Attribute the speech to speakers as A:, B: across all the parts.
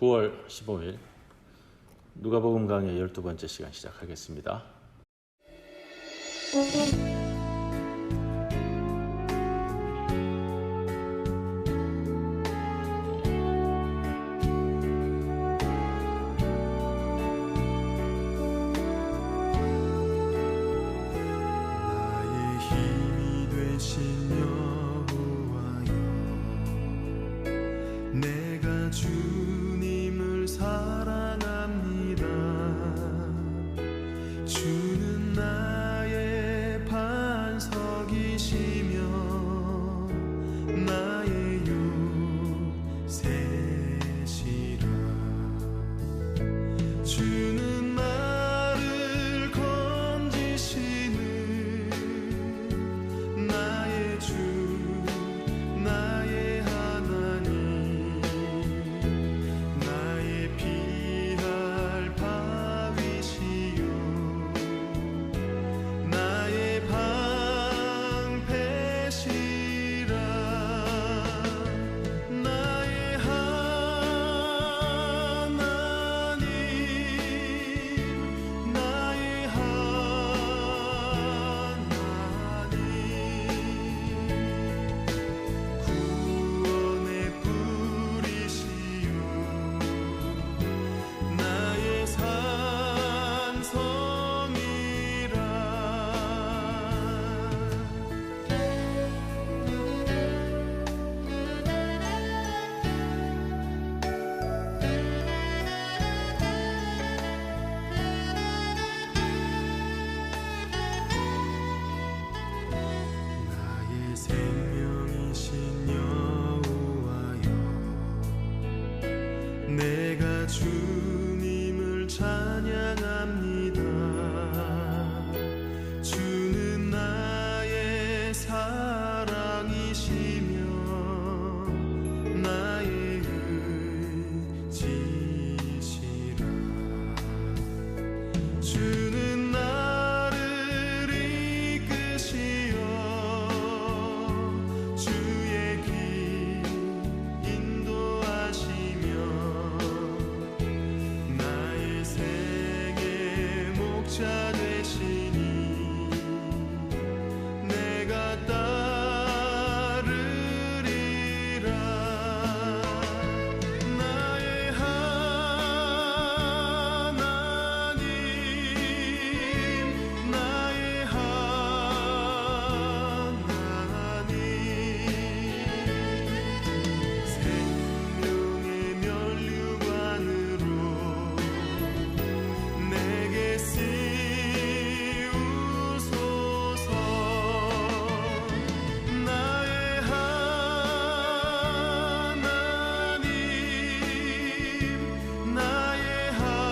A: 9월 15일 누가복음 강의 12번째 시간 시작하겠습니다.
B: 나의 힘이 되신 여호와여, 내가 주님을 사랑합니다. 주는 나의 반석이시며 나의 요새시라. 주는 나를 건지시는 나의 주, 나의 하나님, 나의 피할 바위시요 나의 방패시라. 나의 하나님, 나의 하나님, 구원의 뿌리시요 나의 산성이라. 나의 생명이신 여호와여, 내가 주님을 찬양합니다. 주는 나의 사랑이시며 나의 의지시라. 주는 나를 이끄시어 주의 길 인도하시며 나의 생의 목자 되시니 내가 따르리라. 나의 하나님, 나의 하나님, 생명의 면류관으로 내게 씌우소서. 나의 하나님, 나의 하나님,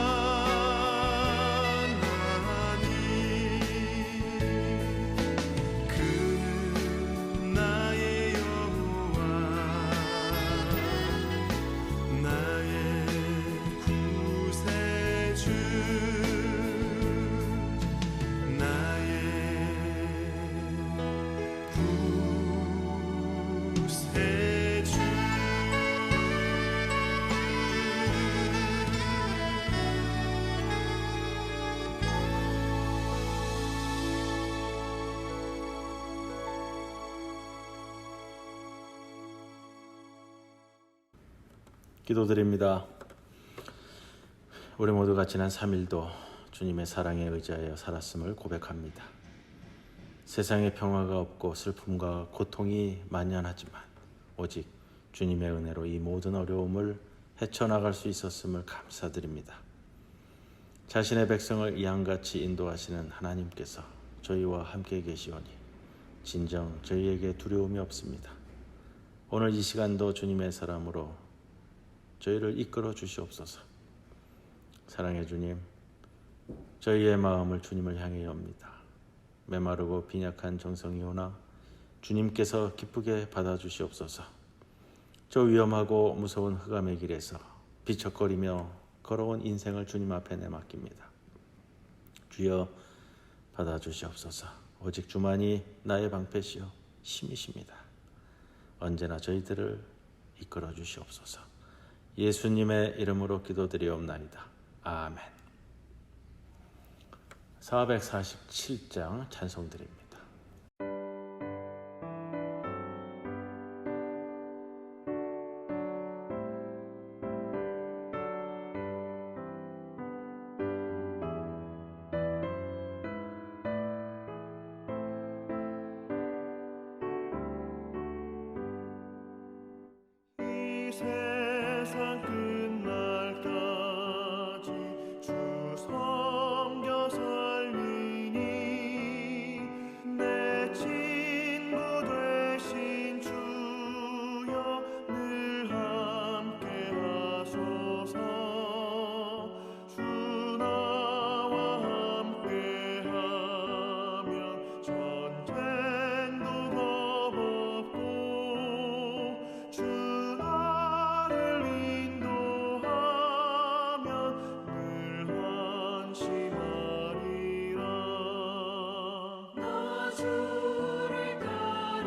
B: 그는 나의 여호와, 나의 구세주, 나의 구세주.
A: 기도드립니다. 우리 모두가 지난 3일도 주님의 사랑에 의지하여 살았음을 고백합니다. 세상에 평화가 없고 슬픔과 고통이 만연하지만 오직 주님의 은혜로 이 모든 어려움을 헤쳐나갈 수 있었음을 감사드립니다. 자신의 백성을 양같이 인도하시는 하나님께서 저희와 함께 계시오니 진정 저희에게 두려움이 없습니다. 오늘 이 시간도 주님의 사람으로 저희를 이끌어 주시옵소서. 사랑의 주님, 저희의 마음을 주님을 향해 엽니다. 메마르고 빈약한 정성이오나 주님께서 기쁘게 받아주시옵소서. 저 위험하고 무서운 흑암의 길에서 비척거리며 걸어온 인생을 주님 앞에 내맡깁니다. 주여 받아주시옵소서. 오직 주만이 나의 방패시요 힘이십니다. 언제나 저희들을 이끌어 주시옵소서. 예수님의 이름으로 기도드리옵나이다. 아멘. 447장 찬송드립니다.
B: 이 세상 끝날까지 주 섬겨 살리니 내 친구 되신 주여 늘 함께 하소서. 주 나와 함께 하면 전쟁도 겁없고 주 나를 인도하면 늘 안심하리라. 나 주를 따를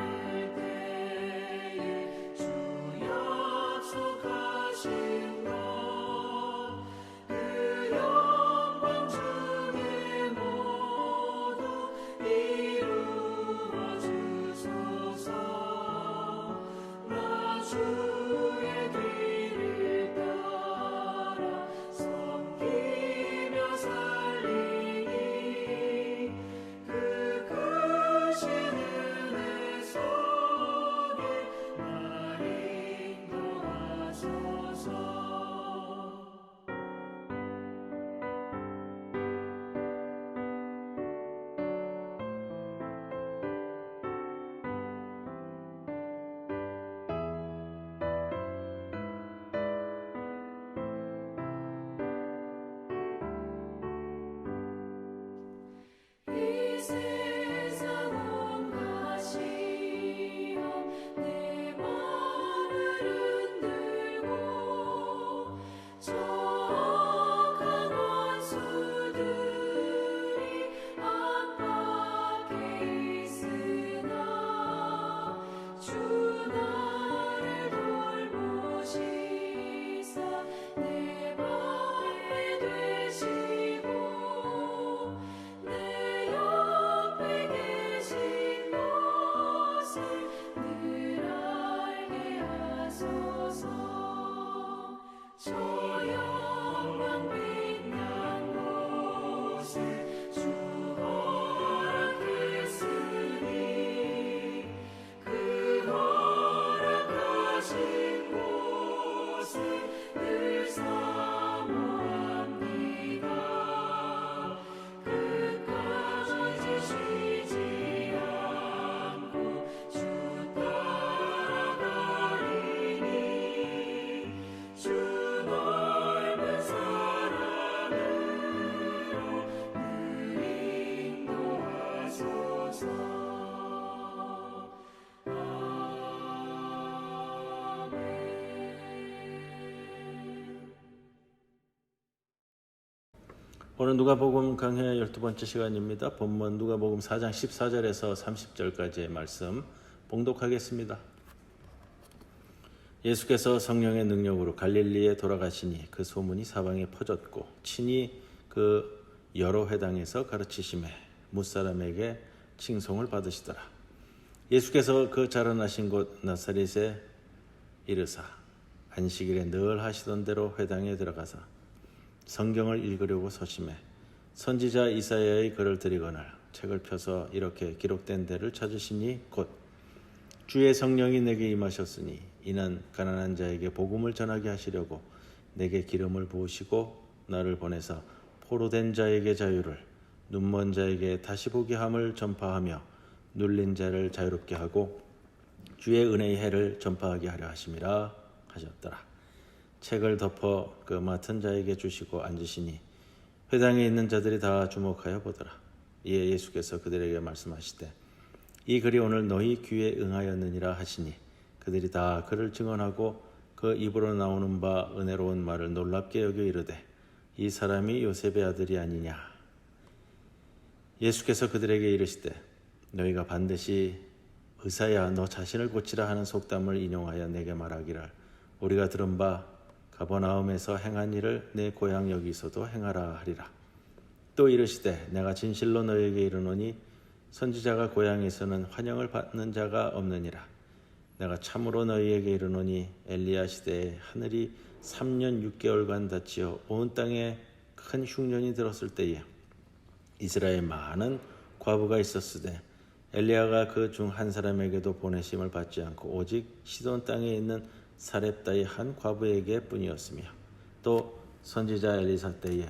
B: 때에 주 약속하신 것 그 영광 중에 모두 이루어 주소서. 나 주의 뒤를 따라 섬기며 살리니 그 크신 은혜 속에 날 인도하소서. 이 세상 온갖 시험 내 마음을 흔들고 정악한 원수들이 압박해 있으나 주 나를 돌보시사 내 방패 되시고 내 옆에 계신 것을 늘 알게 하소서. 저 영광 빛난 곳을 주 허락했으니 그 허락하신 곳을 늘 사모합니다. 끝까지 쉬지 않고 주 따라가리니 주 넓은 사랑으로 늘 인도하소서. 아멘.
A: 오늘 누가복음 강해 12번째 시간입니다. 본문 누가복음 4장 14절에서 30절까지의 말씀 봉독하겠습니다. 예수께서 성령의 능력으로 갈릴리에 돌아가시니 그 소문이 사방에 퍼졌고 친히 그 여러 회당에서 가르치심에 무사람에게 칭송을 받으시더라. 예수께서 그 자라나신 곳 나사렛에 이르사 안식일에 늘 하시던 대로 회당에 들어가사 성경을 읽으려고 서심해 선지자 이사야의 글을 들이거늘 책을 펴서 이렇게 기록된 데를 찾으시니 곧 주의 성령이 내게 임하셨으니 이는 가난한 자에게 복음을 전하게 하시려고 내게 기름을 부으시고 나를 보내사 포로된 자에게 자유를 눈먼 자에게 다시 보게 함을 전파하며 눌린 자를 자유롭게 하고 주의 은혜의 해를 전파하게 하려 하심이라 하셨더라. 책을 덮어 그 맡은 자에게 주시고 앉으시니 회당에 있는 자들이 다 주목하여 보더라. 이에 예수께서 그들에게 말씀하시되 이 글이 오늘 너희 귀에 응하였느니라 하시니 그들이 다 그를 증언하고 그 입으로 나오는 바 은혜로운 말을 놀랍게 여겨 이르되 이 사람이 요셉의 아들이 아니냐. 예수께서 그들에게 이르시되 너희가 반드시 의사야 너 자신을 고치라 하는 속담을 인용하여 내게 말하기를 우리가 들은 바 가버나움에서 행한 일을 내 고향 여기서도 행하라 하리라. 또 이르시되 내가 진실로 너희에게 이르노니 선지자가 고향에서는 환영을 받는 자가 없느니라. 내가 참으로 너희에게 이르노니 엘리야 시대에 하늘이 3년 6개월간 닫히어 온 땅에 큰 흉년이 들었을 때에 이스라엘 많은 과부가 있었으되 엘리야가 그 중 한 사람에게도 보내심을 받지 않고 오직 시돈 땅에 있는 사렙다의 한 과부에게 뿐이었으며 또 선지자 엘리사 때에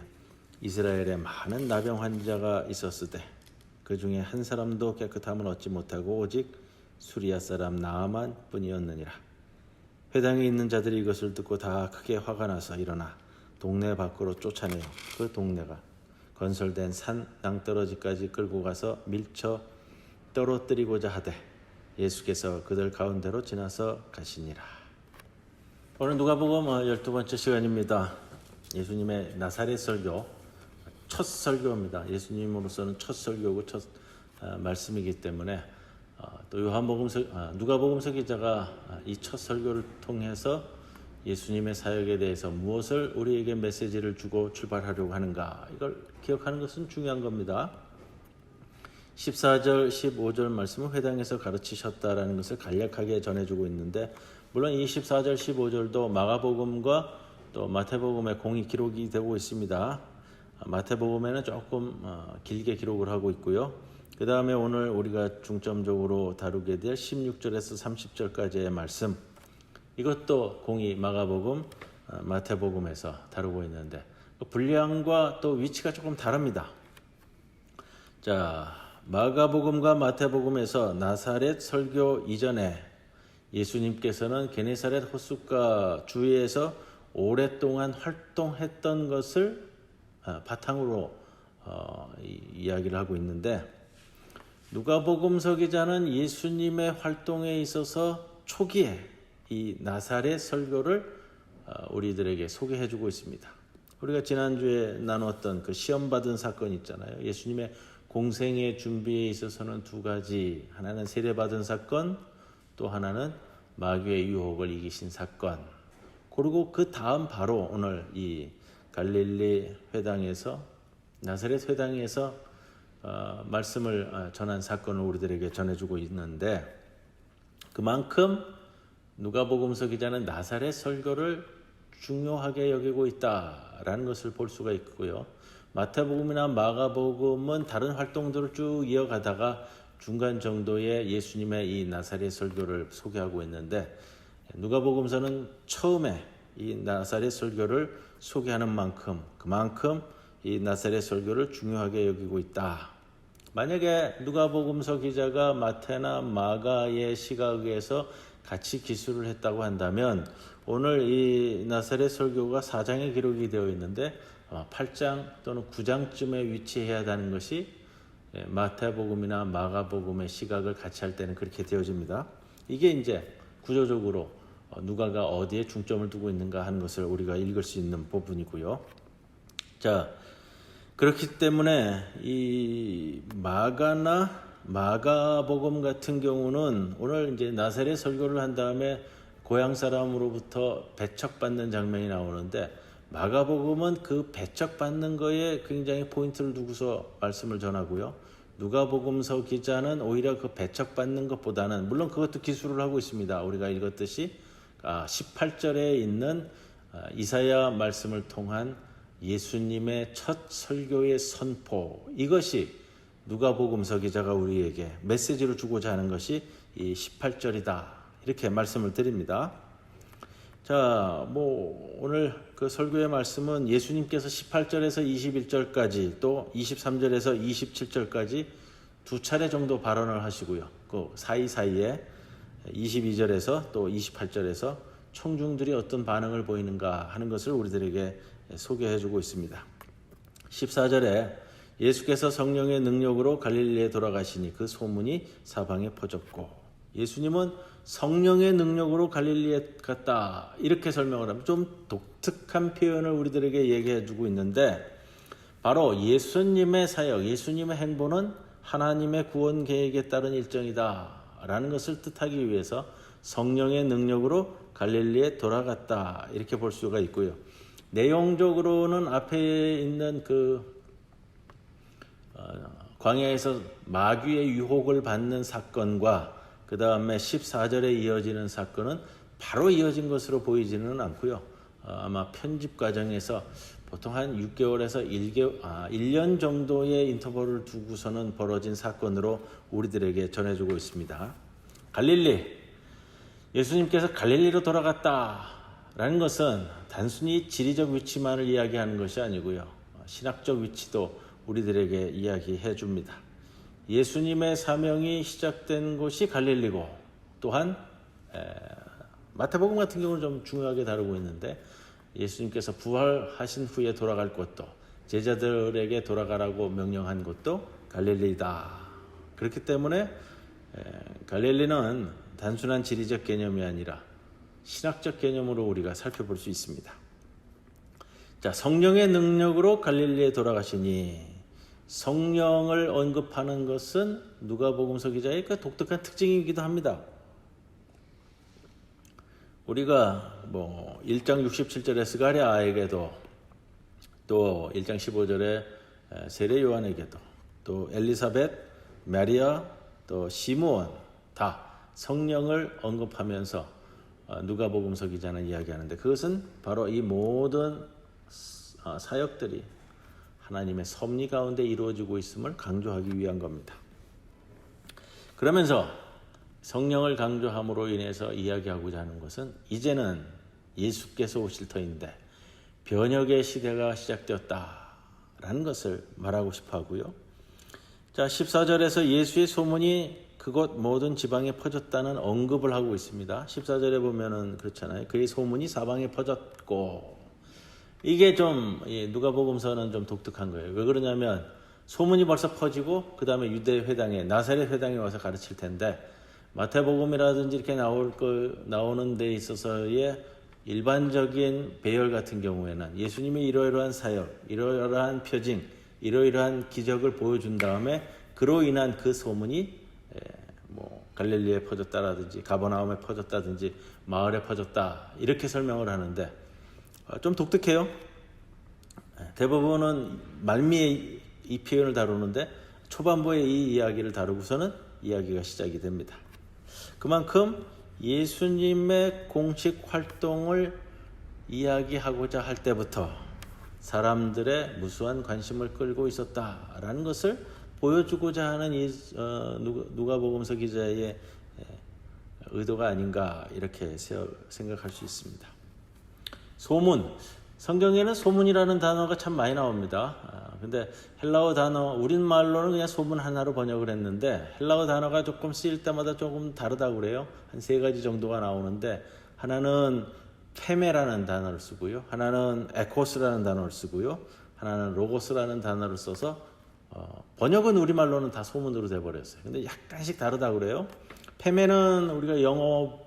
A: 이스라엘에 많은 나병 환자가 있었으되 그 중에 한 사람도 깨끗함을 얻지 못하고 오직 수리아 사람 나아만 뿐이었느니라. 회당에 있는 자들이 이것을 듣고 다 크게 화가 나서 일어나 동네 밖으로 쫓아내어 그 동네가 건설된 산 낭떠러지까지 끌고 가서 밀쳐 떨어뜨리고자 하되 예수께서 그들 가운데로 지나서 가시니라. 오늘 누가복음 12번째 시간입니다. 예수님의 나사렛 설교, 첫 설교입니다. 예수님으로서는 첫 설교고 첫 말씀이기 때문에 또 누가복음서 기자가 이 첫 설교를 통해서 예수님의 사역에 대해서 무엇을 우리에게 메시지를 주고 출발하려고 하는가, 이걸 기억하는 것은 중요한 겁니다. 14절 15절 말씀은 회당에서 가르치셨다라는 것을 간략하게 전해주고 있는데, 물론 이 14절 15절도 마가복음과 또 마태복음에 공이 기록이 되고 있습니다. 마태복음에는 조금 길게 기록을 하고 있고요. 그 다음에 오늘 우리가 중점적으로 다루게 될 16절에서 30절까지의 말씀, 이것도 공이 마가복음, 마태복음에서 다루고 있는데 분량과 또 위치가 조금 다릅니다. 자, 마가복음과 마태복음에서 나사렛 설교 이전에 예수님께서는 게네사렛 호숫가 주위에서 오랫동안 활동했던 것을 바탕으로 이야기를 하고 있는데, 누가복음서 기자는 예수님의 활동에 있어서 초기에 이 나사렛 설교를 우리들에게 소개해주고 있습니다. 우리가 지난주에 나눴던 그 시험받은 사건 있잖아요. 예수님의 공생의 준비에 있어서는 두 가지, 하나는 세례받은 사건, 또 하나는 마귀의 유혹을 이기신 사건. 그리고 그 다음 바로 오늘 이 갈릴리 회당에서, 나사렛 회당에서 말씀을 전한 사건을 우리들에게 전해주고 있는데, 그만큼 누가복음서 기자는 나사렛 설교를 중요하게 여기고 있다라는 것을 볼 수가 있고요. 마태복음이나 마가복음은 다른 활동들을 쭉 이어가다가 중간 정도에 예수님의 이 나사렛 설교를 소개하고 있는데, 누가복음서는 처음에 이 나사렛 설교를 소개하는 만큼 그만큼 이 나사렛 설교를 중요하게 여기고 있다. 만약에 누가복음서 기자가 마태나 마가의 시각에서 같이 기술을 했다고 한다면 오늘 이 나사렛 설교가 4장에 기록이 되어 있는데 8장 또는 9장쯤에 위치해야 하는 것이 마태복음이나 마가복음의 시각을 같이 할 때는 그렇게 되어집니다. 이게 이제 구조적으로 누가가 어디에 중점을 두고 있는가 하는 것을 우리가 읽을 수 있는 부분이고요. 자, 그렇기 때문에 이 마가나 마가복음 같은 경우는 오늘 이제 나사렛 설교를 한 다음에 고향 사람으로부터 배척받는 장면이 나오는데, 마가복음은 그 배척받는 거에 굉장히 포인트를 두고서 말씀을 전하고요. 누가복음서 기자는 오히려 그 배척받는 것보다는, 물론 그것도 기술을 하고 있습니다. 우리가 읽었듯이 18절에 있는 이사야 말씀을 통한 예수님의 첫 설교의 선포, 이것이 누가복음서 기자가 우리에게 메시지로 주고자 하는 것이 이 18절이다, 이렇게 말씀을 드립니다. 자, 오늘 그 설교의 말씀은 예수님께서 18절에서 21절까지 또 23절에서 27절까지 두 차례 정도 발언을 하시고요. 그 사이사이에 22절에서 또 28절에서 청중들이 어떤 반응을 보이는가 하는 것을 우리들에게 소개해주고 있습니다. 14절에 예수께서 성령의 능력으로 갈릴리에 돌아가시니 그 소문이 사방에 퍼졌고, 예수님은 성령의 능력으로 갈릴리에 갔다, 이렇게 설명을 하면 좀 독특한 표현을 우리들에게 얘기해주고 있는데, 바로 예수님의 사역, 예수님의 행보는 하나님의 구원 계획에 따른 일정이다 라는 것을 뜻하기 위해서 성령의 능력으로 갈릴리에 돌아갔다 이렇게 볼 수가 있고요. 내용적으로는 앞에 있는 광야에서 마귀의 유혹을 받는 사건과 그 다음에 14절에 이어지는 사건은 바로 이어진 것으로 보이지는 않고요. 아마 편집 과정에서 보통 한 6개월에서 1년 정도의 인터벌을 두고서는 벌어진 사건으로 우리들에게 전해주고 있습니다. 갈릴리, 예수님께서 갈릴리로 돌아갔다라는 것은 단순히 지리적 위치만을 이야기하는 것이 아니고요. 신학적 위치도 우리들에게 이야기해 줍니다. 예수님의 사명이 시작된 곳이 갈릴리고 또한 마태복음 같은 경우는 좀 중요하게 다루고 있는데 예수님께서 부활하신 후에 돌아갈 곳도 제자들에게 돌아가라고 명령한 곳도 갈릴리다. 그렇기 때문에 갈릴리는 단순한 지리적 개념이 아니라 신학적 개념으로 우리가 살펴볼 수 있습니다. 자, 성령의 능력으로 갈릴리에 돌아가시니 성령을 언급하는 것은 누가복음서 기자의 그 독특한 특징이기도 합니다. 우리가 1장 67절에 스가랴에게도 또 1장 15절에 세례 요한에게도 또 엘리사벳, 마리아, 또 시므온 다 성령을 언급하면서 누가복음서 기자는 이야기하는데 그것은 바로 이 모든 사역들이 하나님의 섭리 가운데 이루어지고 있음을 강조하기 위한 겁니다. 그러면서 성령을 강조함으로 인해서 이야기하고자 하는 것은 이제는 예수께서 오실 터인데 변혁의 시대가 시작되었다라는 것을 말하고 싶어 하고요. 자, 14절에서 예수의 소문이 그곳 모든 지방에 퍼졌다는 언급을 하고 있습니다. 14절에 보면은 그렇잖아요. 그의 소문이 사방에 퍼졌고, 이게 좀 누가복음서는 좀 독특한 거예요. 왜 그러냐면 소문이 벌써 퍼지고 그 다음에 유대 회당에 나사렛 회당에 와서 가르칠 텐데 마태복음이라든지 이렇게 나오는 데 있어서의 일반적인 배열 같은 경우에는 예수님이 이러이러한 사역, 이러이러한 표징, 이러이러한 기적을 보여준 다음에 그로 인한 그 소문이 갈릴리에 퍼졌다라든지 가버나움에 퍼졌다든지 마을에 퍼졌다 이렇게 설명을 하는데 좀 독특해요. 대부분은 말미에 이 표현을 다루는데 초반부에 이 이야기를 다루고서는 이야기가 시작이 됩니다. 그만큼 예수님의 공식 활동을 이야기하고자 할 때부터 사람들의 무수한 관심을 끌고 있었다라는 것을 보여주고자 하는 이 누가복음서 기자의 의도가 아닌가 이렇게 생각할 수 있습니다. 소문, 성경에는 소문이라는 단어가 참 많이 나옵니다. 근데 헬라어 단어, 우리말로는 그냥 소문 하나로 번역을 했는데 헬라어 단어가 조금 쓰일 때마다 조금 다르다고 그래요. 한 3가지 정도가 나오는데 하나는 페메라는 단어를 쓰고요. 하나는 에코스라는 단어를 쓰고요. 하나는 로고스라는 단어를 써서 번역은 우리말로는 다 소문으로 돼버렸어요. 근데 약간씩 다르다고 그래요. 페메는 우리가 영어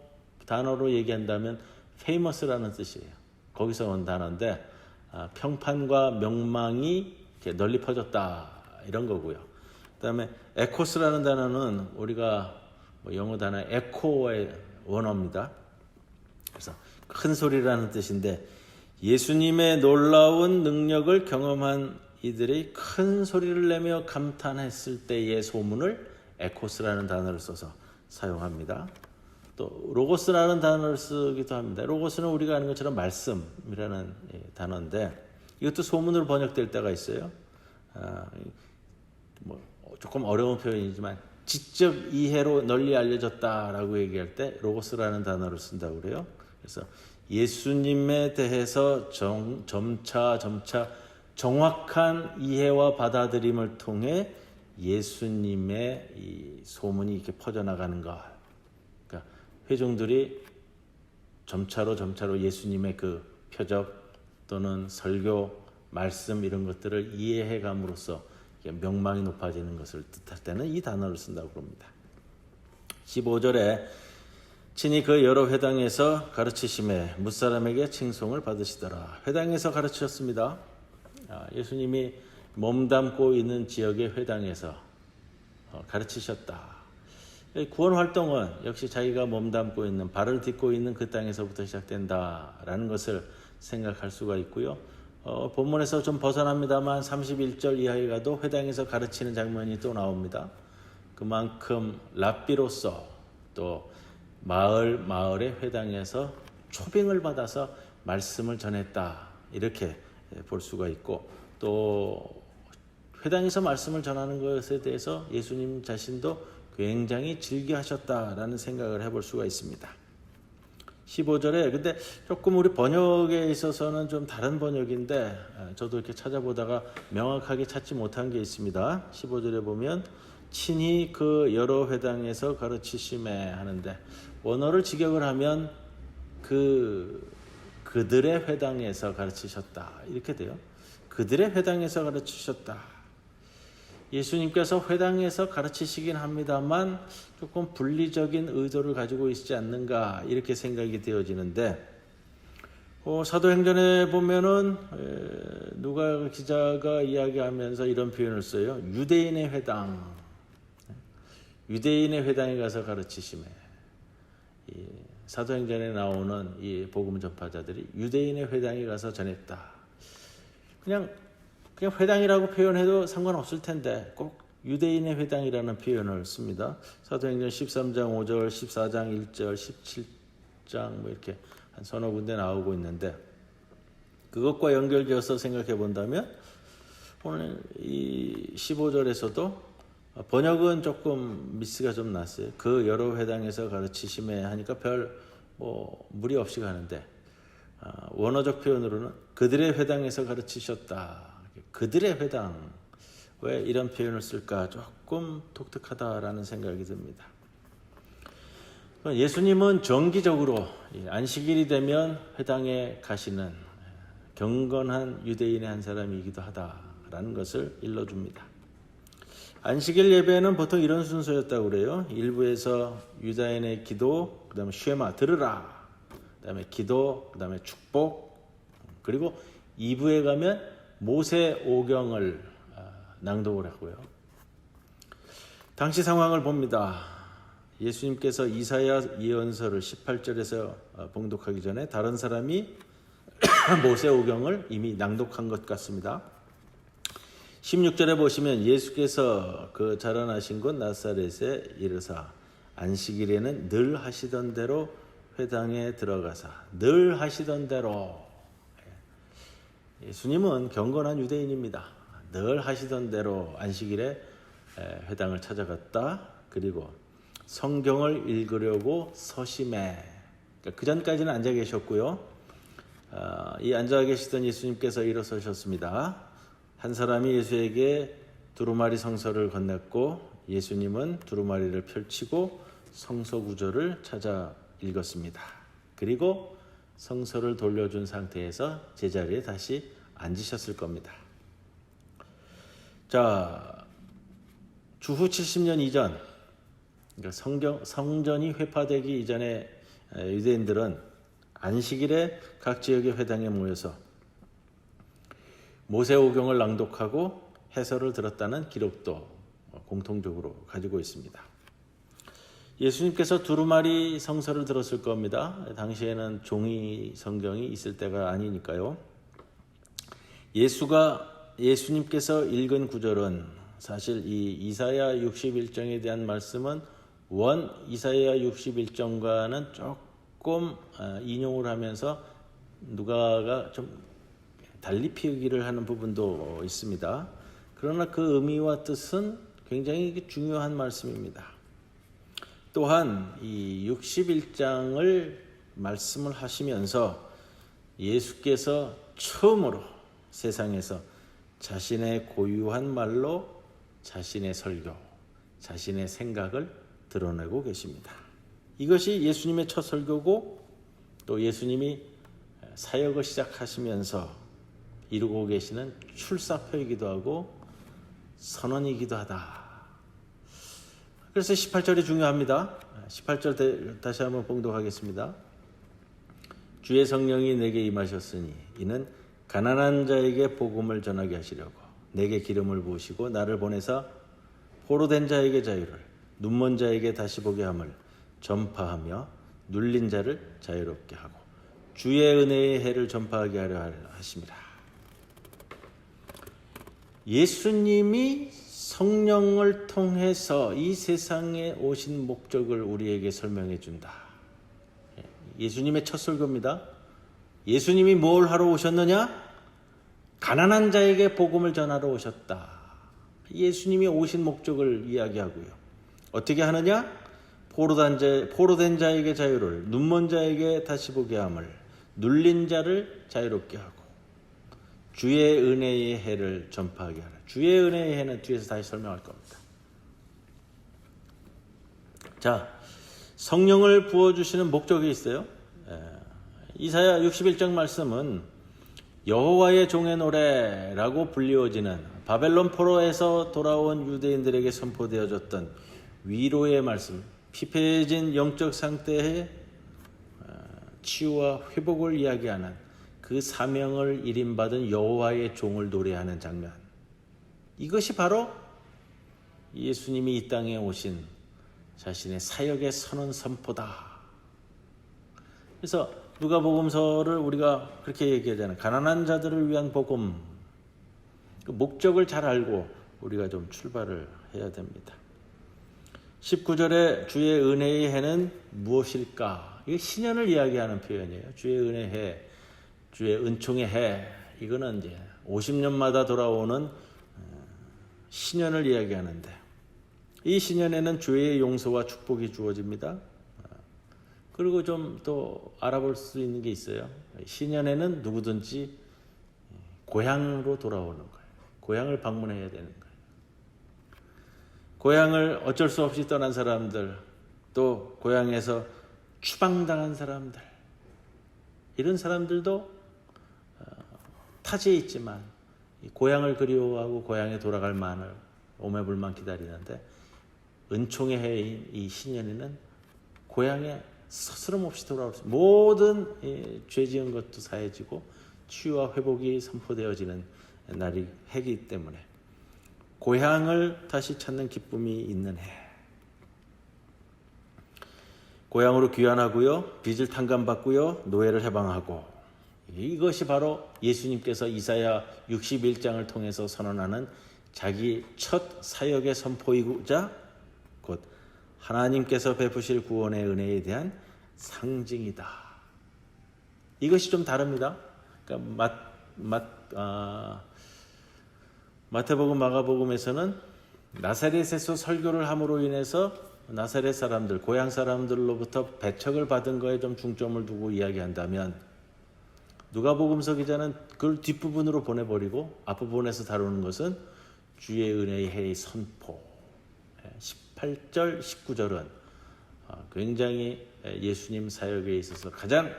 A: 단어로 얘기한다면 famous라는 뜻이에요. 거기서 온 단어인데 평판과 명망이 이렇게 널리 퍼졌다 이런 거고요. 그다음에 에코스라는 단어는 우리가 영어 단어 에코의 원어입니다. 그래서 큰 소리라는 뜻인데 예수님의 놀라운 능력을 경험한 이들이 큰 소리를 내며 감탄했을 때의 소문을 에코스라는 단어를 써서 사용합니다. 또 로고스라는 단어를 쓰기도 합니다. 로고스는 우리가 아는 것처럼 말씀이라는 단어인데 이것도 소문으로 번역될 때가 있어요. 조금 어려운 표현이지만 지적 이해로 널리 알려졌다라고 얘기할 때 로고스라는 단어를 쓴다고 그래요. 그래서 예수님에 대해서 점차 정확한 이해와 받아들임을 통해 예수님의 이 소문이 이렇게 퍼져나가는 것. 그러니까 회중들이 점차로 예수님의 그 표적 또는 설교, 말씀 이런 것들을 이해해감으로써 명망이 높아지는 것을 뜻할 때는 이 단어를 쓴다고 합니다. 15절에 친히 그 여러 회당에서 가르치심에 뭇사람에게 칭송을 받으시더라. 회당에서 가르치셨습니다. 예수님이 몸담고 있는 지역의 회당에서 가르치셨다. 구원 활동은 역시 자기가 몸담고 있는 발을 딛고 있는 그 땅에서부터 시작된다라는 것을 생각할 수가 있고요. 본문에서 좀 벗어납니다만 31절 이하에 가도 회당에서 가르치는 장면이 또 나옵니다. 그만큼 랍비로서 또 마을의 회당에서 초빙을 받아서 말씀을 전했다, 이렇게 볼 수가 있고, 또 회당에서 말씀을 전하는 것에 대해서 예수님 자신도 굉장히 즐겨하셨다라는 생각을 해볼 수가 있습니다. 15절에 근데 조금 우리 번역에 있어서는 좀 다른 번역인데 저도 이렇게 찾아보다가 명확하게 찾지 못한 게 있습니다. 15절에 보면 친히 그 여러 회당에서 가르치심에 하는데, 원어를 직역을 하면 그들의 회당에서 가르치셨다, 이렇게 돼요. 그들의 회당에서 가르치셨다. 예수님께서 회당에서 가르치시긴 합니다만 조금 분리적인 의도를 가지고 있지 않는가, 이렇게 생각이 되어지는데, 사도행전에 보면은 누가 기자가 이야기하면서 이런 표현을 써요. 유대인의 회당, 유대인의 회당에 가서 가르치심에. 사도행전에 나오는 이 복음 전파자들이 유대인의 회당에 가서 전했다. 그냥 회당이라고 표현해도 상관없을 텐데 꼭 유대인의 회당이라는 표현을 씁니다. 사도행전 13장 5절, 14장 1절, 17장 뭐 이렇게 한 서너 군데 나오고 있는데, 그것과 연결지어서 생각해 본다면 오늘 이 15절에서도 번역은 조금 미스가 좀 났어요. 그 여러 회당에서 가르치심에 하니까 별 무리 없이 가는데, 원어적 표현으로는 그들의 회당에서 가르치셨다. 그들의 회당, 왜 이런 표현을 쓸까 조금 독특하다라는 생각이 듭니다. 예수님은 정기적으로 안식일이 되면 회당에 가시는 경건한 유대인의 한 사람이기도 하다라는 것을 일러줍니다. 안식일 예배는 보통 이런 순서였다고 그래요. 1부에서 유다인의 기도, 그 다음에 쉐마, 들으라, 그 다음에 기도, 그 다음에 축복, 그리고 2부에 가면 모세 오경을 낭독을 하고요. 당시 상황을 봅니다. 예수님께서 이사야 예언서를 18절에서 봉독하기 전에 다른 사람이 모세 오경을 이미 낭독한 것 같습니다. 16절에 보시면 예수께서 그 자라나신 곳 나사렛에 이르사 안식일에는 늘 하시던 대로 회당에 들어가사, 늘 하시던 대로. 예수님은 경건한 유대인입니다. 늘 하시던 대로 안식일에 회당을 찾아갔다. 그리고 성경을 읽으려고 서심해. 그 전까지는 앉아 계셨고요. 이 앉아 계시던 예수님께서 일어서셨습니다. 한 사람이 예수에게 두루마리 성서를 건넸고 예수님은 두루마리를 펼치고 성서 구절을 찾아 읽었습니다. 그리고 성서를 돌려준 상태에서 제자리에 다시 앉으셨을 겁니다. 자, 주후 70년 이전, 그러니까 성전이 회파되기 이전에 유대인들은 안식일에 각 지역의 회당에 모여서 모세오경을 낭독하고 해설을 들었다는 기록도 공통적으로 가지고 있습니다. 예수님께서 두루마리 성서를 들었을 겁니다. 당시에는 종이 성경이 있을 때가 아니니까요. 예수님께서 읽은 구절은 사실 이 이사야 61장에 대한 말씀은 원 이사야 61장과는 조금 인용을 하면서 누가가 좀 달리 피우기를 하는 부분도 있습니다. 그러나 그 의미와 뜻은 굉장히 중요한 말씀입니다. 또한 이 61장을 말씀을 하시면서 예수께서 처음으로 세상에서 자신의 고유한 말로 자신의 설교, 자신의 생각을 드러내고 계십니다. 이것이 예수님의 첫 설교고 또 예수님이 사역을 시작하시면서 이루고 계시는 출사표이기도 하고 선언이기도 하다. 그래서 18절이 중요합니다. 18절 다시 한번 봉독하겠습니다. 주의 성령이 내게 임하셨으니 이는 가난한 자에게 복음을 전하게 하시려고 내게 기름을 부으시고 나를 보내사 포로된 자에게 자유를, 눈먼 자에게 다시 보게 함을 전파하며 눌린 자를 자유롭게 하고 주의 은혜의 해를 전파하게 하려 하심이라. 예수님이 성령을 통해서 이 세상에 오신 목적을 우리에게 설명해 준다. 예수님의 첫 설교입니다. 예수님이 뭘 하러 오셨느냐? 가난한 자에게 복음을 전하러 오셨다. 예수님이 오신 목적을 이야기하고요. 어떻게 하느냐? 포로된 자에게 자유를, 눈먼 자에게 다시 보게 함을, 눌린 자를 자유롭게 하고 주의 은혜의 해를 전파하게 하라. 주의 은혜의 해는 뒤에서 다시 설명할 겁니다. 자, 성령을 부어주시는 목적이 있어요. 이사야 61장 말씀은 여호와의 종의 노래라고 불리워지는 바벨론 포로에서 돌아온 유대인들에게 선포되어졌던 위로의 말씀, 피폐해진 영적 상태의 치유와 회복을 이야기하는 그 사명을 일임받은 여호와의 종을 노래하는 장면. 이것이 바로 예수님이 이 땅에 오신 자신의 사역의 선언 선포다. 그래서 누가복음서를 우리가 그렇게 얘기하잖아요. 가난한 자들을 위한 복음. 그 목적을 잘 알고 우리가 좀 출발을 해야 됩니다. 19절에 주의 은혜의 해는 무엇일까? 이게 신년을 이야기하는 표현이에요. 주의 은혜의 해, 주의 은총의 해. 이거는 이제 50년마다 돌아오는 신년을 이야기하는데 이 신년에는 주의 용서와 축복이 주어집니다. 그리고 좀 또 알아볼 수 있는 게 있어요. 신년에는 누구든지 고향으로 돌아오는 거예요. 고향을 방문해야 되는 거예요. 고향을 어쩔 수 없이 떠난 사람들, 또 고향에서 추방당한 사람들, 이런 사람들도 타지에 있지만 고향을 그리워하고 고향에 돌아갈 만을 오매불만 기다리는데 은총의 해인 이 신년에는 고향에 스스럼 없이 돌아올 수 모든 죄 지은 것도 사해지고 치유와 회복이 선포되어지는 날이 해이기 때문에 고향을 다시 찾는 기쁨이 있는 해. 고향으로 귀환하고요, 빚을 탕감받고요, 노예를 해방하고, 이것이 바로 예수님께서 이사야 61장을 통해서 선언하는 자기 첫 사역의 선포이고자 곧 하나님께서 베푸실 구원의 은혜에 대한 상징이다. 이것이 좀 다릅니다. 그러니까 마태복음, 마가복음에서는 나사렛에서 설교를 함으로 인해서 나사렛 사람들, 고향 사람들로부터 배척을 받은 거에 좀 중점을 두고 이야기한다면 누가복음서 기자는 그걸 뒷부분으로 보내버리고 앞부분에서 다루는 것은 주의 은혜의 해의 선포. 18절, 19절은 굉장히 예수님 사역에 있어서 가장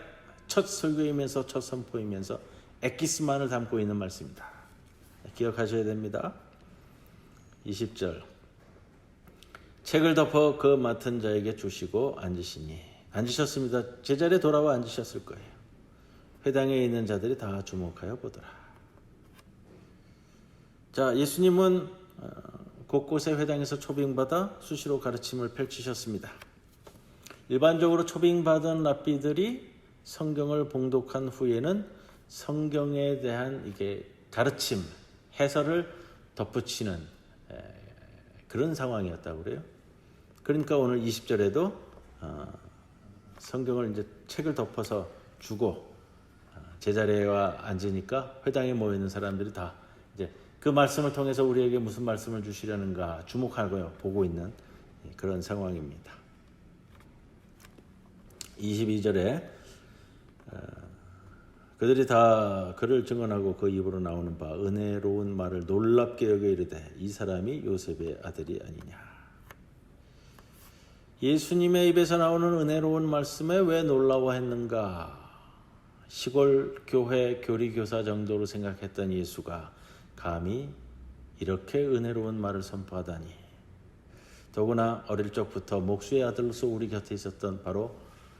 A: 첫 설교이면서 첫 선포이면서 엑기스만을 담고 있는 말씀입니다. 기억하셔야 됩니다. 20절 책을 덮어 그 맡은 자에게 주시고 앉으시니 앉으셨습니다. 제자리에 돌아와 앉으셨을 거예요. 회당에 있는 자들이 다 주목하여 보더라. 자, 예수님은 곳곳에 회당에서 초빙받아 수시로 가르침을 펼치셨습니다. 일반적으로 초빙받은 랍비들이 성경을 봉독한 후에는 성경에 대한 이게 가르침, 해설을 덧붙이는 그런 상황이었다고 그래요. 그러니까 오늘 20절에도 성경을 이제 책을 덮어서 주고 제자리에 앉으니까 회당에 모여 있는 사람들이 다 이제 그 말씀을 통해서 우리에게 무슨 말씀을 주시려는가 주목하고요 보고 있는 그런 상황입니다. 22절에 그들이 다 그를 증언하고 그 입으로 나오는 바 은혜로운 말을 놀랍게 여겨 이르되 이 사람이 요셉의 아들이 아니냐. 예수님의 입에서 나오는 은혜로운 말씀에 왜 놀라워했는가. 시골 교회 교리교사 정도로 생각했던 예수가 감히 이렇게 은혜로운 말을 선포하다니. 더구나 어릴 적부터 목수의 아들로서 우리 곁에 있었던 바로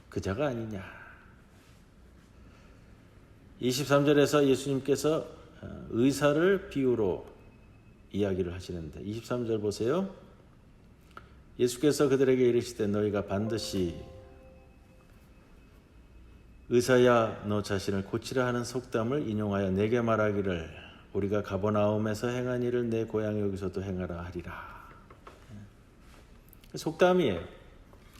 A: 그자가 아니냐. 23절에서 예수님께서 의사를 비유로 이야기를 하시는데 23절 보세요. 예수께서 그들에게 이르시되 너희가 반드시 의사야 너 자신을 고치라 하는 속담을 인용하여 내게 말하기를 우리가 가버나움에서 행한 일을 내 고향 여기서도 행하라 하리라. 속담이에요.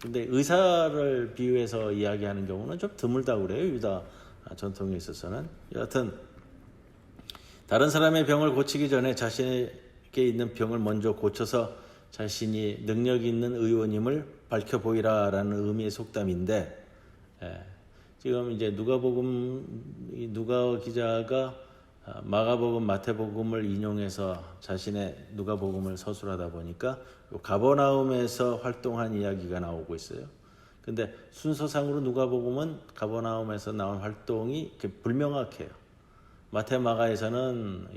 A: 근데 의사를 비유해서 이야기하는 경우는 좀 드물다고 그래요. 유다 전통에 있어서는. 여하튼 다른 사람의 병을 고치기 전에 자신에게 있는 병을 먼저 고쳐서 자신이 능력 있는 의원임을 밝혀 보이라라는 의미의 속담인데, 지금 이제 누가 기자가 마가복음, 마태복음을 인용해서 자신의 누가복음을 서술하다 보니까 가버나움에서 활동한 이야기가 나오고 있어요. 근데 순서상으로 누가복음은 가버나움에서 나온 활동이 이렇게 불명확해요. 마태, 마가에서는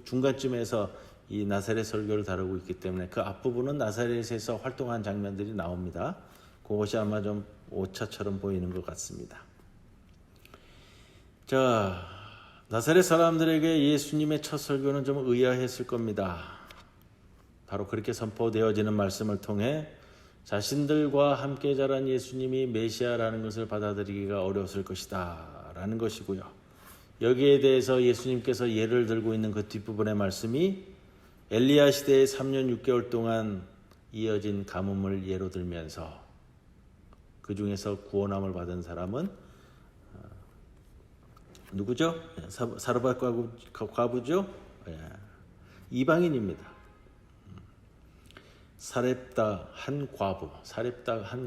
A: 중간쯤에서 이 나사렛 설교를 다루고 있기 때문에 그 앞부분은 나사렛에서 활동한 장면들이 나옵니다. 그것이 아마 좀 오차처럼 보이는 것 같습니다. 자, 나사렛 사람들에게 예수님의 첫 설교는 좀 의아했을 겁니다. 바로 그렇게 선포되어지는 말씀을 통해 자신들과 함께 자란 예수님이 메시아라는 것을 받아들이기가 어려웠을 것이다 라는 것이고요. 여기에 대해서 예수님께서 예를 들고 있는 그 뒷부분의 말씀이 엘리야 시대의 3년 6개월 동안 이어진 가뭄을 예로 들면서 그 중에서 구원함을 받은 사람은 누구죠? 사르밧 과부죠? 이방인입니다. 사렙다 한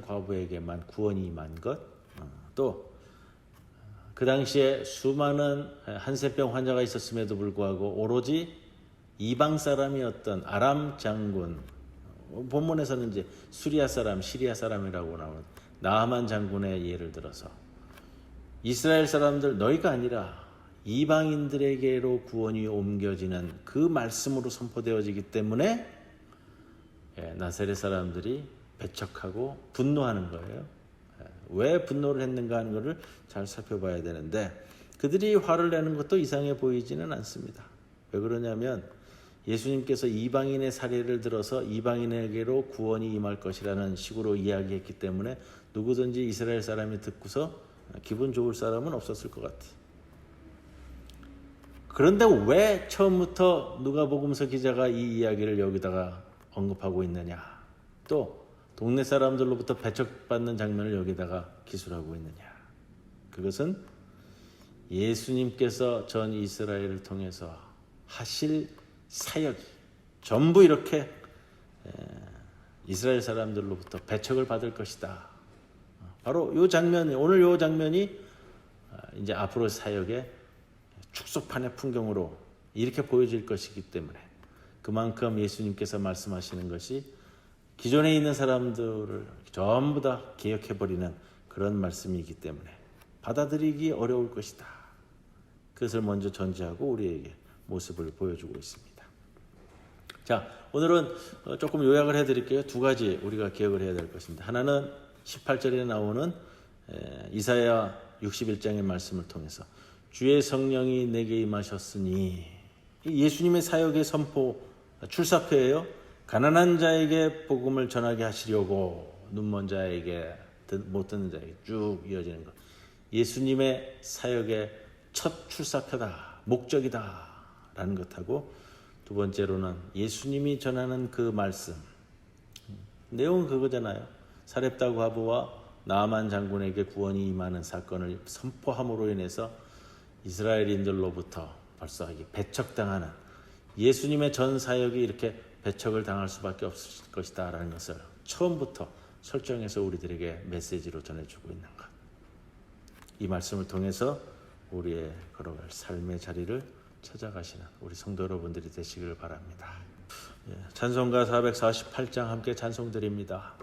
A: 과부에게만 구원이 임한 것, 또 그 당시에 수많은 한센병 환자가 있었음에도 불구하고 오로지 이방 사람이었던 아람 장군, 본문에서는 이제 시리아 사람이라고 나오는 나아만 장군의 예를 들어서 이스라엘 사람들 너희가 아니라 이방인들에게로 구원이 옮겨지는 그 말씀으로 선포되어지기 때문에 나사렛 사람들이 배척하고 분노하는 거예요. 왜 분노를 했는가 하는 것을 잘 살펴봐야 되는데 그들이 화를 내는 것도 이상해 보이지는 않습니다. 왜 그러냐면 예수님께서 이방인의 사례를 들어서 이방인에게로 구원이 임할 것이라는 식으로 이야기했기 때문에 누구든지 이스라엘 사람이 듣고서 기분 좋을 사람은 없었을 것 같아요. 그런데 왜 처음부터 누가복음서 기자가 이 이야기를 여기다가 언급하고 있느냐, 또 동네 사람들로부터 배척받는 장면을 여기다가 기술하고 있느냐. 그것은 예수님께서 전 이스라엘을 통해서 하실 사역이 전부 이렇게 이스라엘 사람들로부터 배척을 받을 것이다. 바로 이 장면이, 오늘 이 장면이 이제 앞으로 사역의 축소판의 풍경으로 이렇게 보여질 것이기 때문에 그만큼 예수님께서 말씀하시는 것이 기존에 있는 사람들을 전부 다 개혁해버리는 그런 말씀이기 때문에 받아들이기 어려울 것이다. 그것을 먼저 전제하고 우리에게 모습을 보여주고 있습니다. 자, 오늘은 조금 요약을 해드릴게요. 두 가지 우리가 기억을 해야 될 것입니다. 하나는 18절에 나오는 이사야 61장의 말씀을 통해서 주의 성령이 내게 임하셨으니, 예수님의 사역의 선포 출사표예요. 가난한 자에게 복음을 전하게 하시려고, 눈먼 자에게, 못 듣는 자에게 쭉 이어지는 것. 예수님의 사역의 첫 출사표다, 목적이다 라는 것하고, 두 번째로는 예수님이 전하는 그 말씀, 내용은 그거잖아요. 사렙다 과부와 나아만 장군에게 구원이 임하는 사건을 선포함으로 인해서 이스라엘인들로부터 벌써 배척당하는 예수님의 전 사역이 이렇게 배척을 당할 수밖에 없을 것이다 라는 것을 처음부터 설정해서 우리들에게 메시지로 전해주고 있는 것. 이 말씀을 통해서 우리의 걸어갈 삶의 자리를 찾아가시는 우리 성도 여러분들이 되시길 바랍니다. 찬송가 448장 함께 찬송드립니다.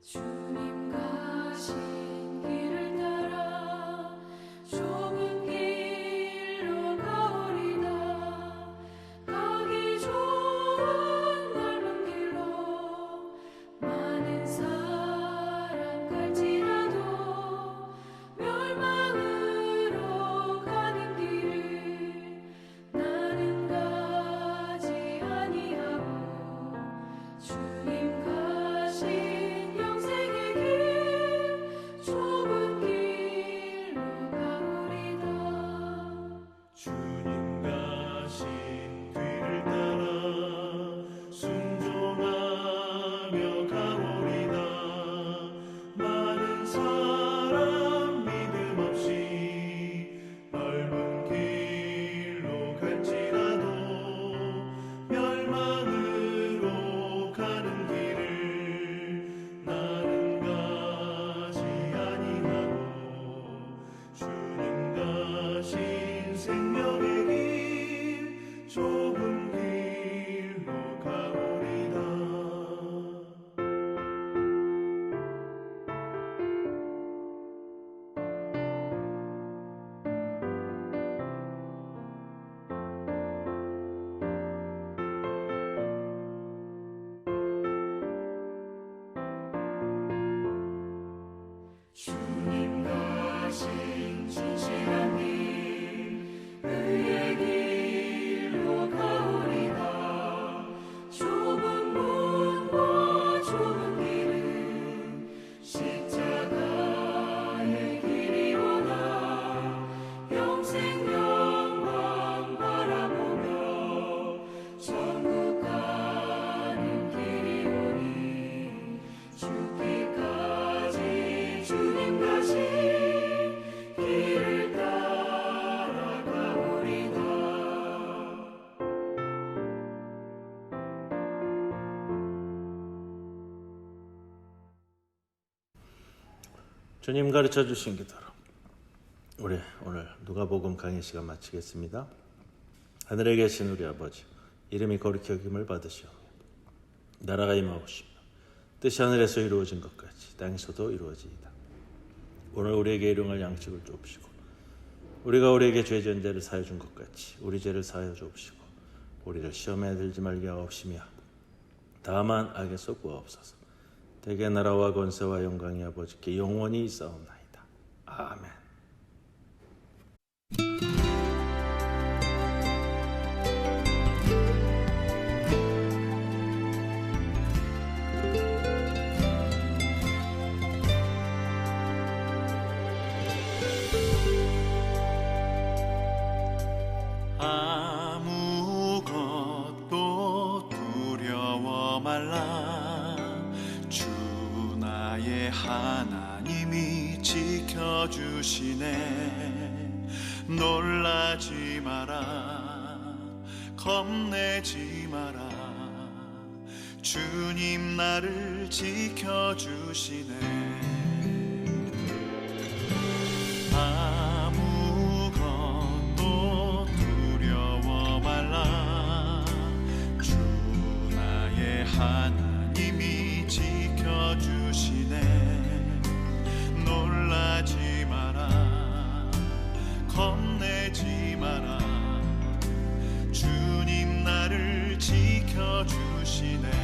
B: 주님 가신 길을 따라 좁은 길로 가오리다. 가기 좋은
C: 신 생명의 길 좁은 길로 가오리다.
B: 주님 가신 진실한 길 의의 길로 가오리다. 좁은 문과 좁은 길은 십자가의 길이오나 영생 영광 바라보며 천국 가는 길이오니 죽기까지 주님 가신 길을 따라가오리다.
A: 주님 가르쳐 주신 기도로 우리 오늘 누가복음 강의 시간 마치겠습니다. 하늘에 계신 우리 아버지, 이름이 거룩히 여김을 받으시오며 나라가 임하옵시며 뜻이 하늘에서 이루어진 것 같이 땅에서도 이루어지이다. 오늘 우리에게 일용할 양식을 주옵시고 우리가 우리에게 죄 지은 자를 사하여 준 것 같이 우리 죄를 사하여 주옵시고 우리를 시험에 들지 말게 하옵시며 다만 악에서 구하옵소서. 대개 나라와 권세와 영광이 아버지께 영원히 있사옵나이다. 아멘.
C: 아무것도 두려워 말라. 주 나의 하나님이 지켜주시네. 놀라지 마라, 겁내지 마라. 주님 나를 지켜주시네. 아무것도 두려워 말라. 주 나의 하나님이 지켜주시네. 놀라지 마라, 겁내지 마라. 주님 나를 지켜주시네.